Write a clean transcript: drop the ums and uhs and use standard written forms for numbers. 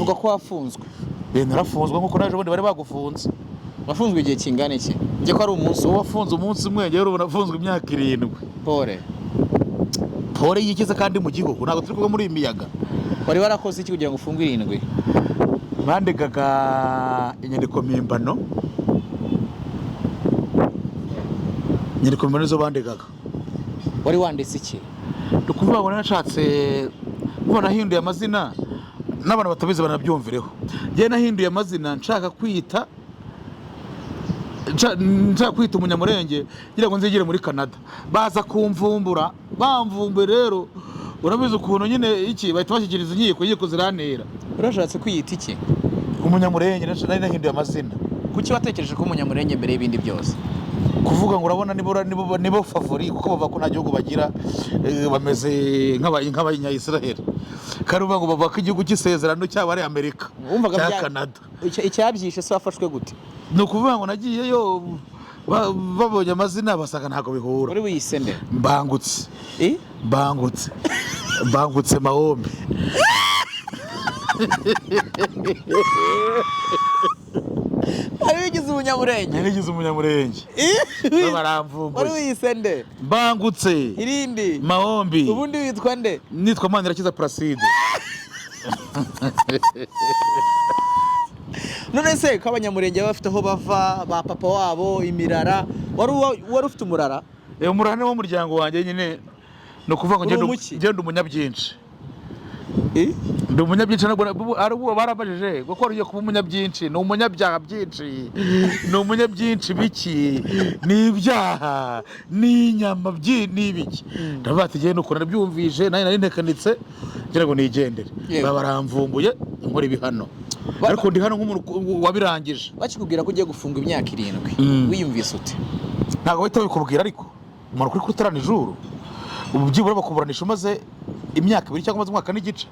Uvuga ko wafunzwe? Narafunzwe nkuko naje ubundi bari bagufunze. Wafunzwe igihe kingana iki? Ngiye ko ari umunsi. Wafunze umunsi umwe, njye rero nafunzwe imyaka 7. Pole yikize kandi mu gihugu ntabwo turi kuba muri imiyaga. Wari warakoze iki kugira ngo ufungwe 7? Bandikaga inyandiko mpimbano. Inyandiko mpimbano zo bandikaga. Wari wanditse iki? Ukuvuga ngo nashatse kubona nahinduye amazina n'abantu batabizi banabyumvireho. Njye nahinduye amazina nshaka kwita umunyamurenge ngira ngo nzigire muri Canada. Baza kumvumbura, bamvumbe rero urabizi ukuntu nyine iki bahita bashyikiriza inkiko zirantera. Urashatse kwiyita iki? Umunyamurenge nari nahinduye amazina. Kuki watekereje ko umunyamurenge mbere y'ibindi byose? Kuvuga ngo urabona nibo favori kuko bava ko nta gihugu bagira, bameze nk'abanya-Israel. Karuvuga ngo bava ko igihugu cy'isezerano cyaba ari Amerika cya Canada. Icyabyishe se wafashwe gute? Ni ukuvuga ngo nagiyeyo babonye amazina basanga ntabwo bihura. Uri wiyise nde? Mbangutse. Mbangutse Mahombe. Wari wigize umunyamurenge? Narigize umunyamurenge. Baramvumbuye. Wari wiyise nde? Mbangutse. Irindi? Mahombe. Ubundi witwa nde? Nitwa Manirakiza Placide. None se ko abanyamurenge bafite aho bava ba papa wabo imirara, wari ufite umurara? Umurara ni wo muryango wanjye nyine, no kuvuga ngo ngende umunyabyinshi. Ndi umunyabyinshi ari uwo barabajije gukora ugiye kuba umunyabyinshi, ni umunyabyaha byinshi, ni umunyabyinshi biki, ni ibyaha, ni inyama n'ibiki. Ndavuga ati genda uko nabyumvije nari ntekanitse ngira ngo nigendere. Baramvumbuye nkora ibihano. Ariko ndi hano nk'umuntu wabirangije. Bakikubwira ko ugiye gufunga imyaka 7 wiyumvise ute? Ntabwo bahita babikubwira, ariko umuntu kuri kutarana ijuru ubu byibura bakuburanisha umaze imyaka 2 cyangwa umwaka n'igice.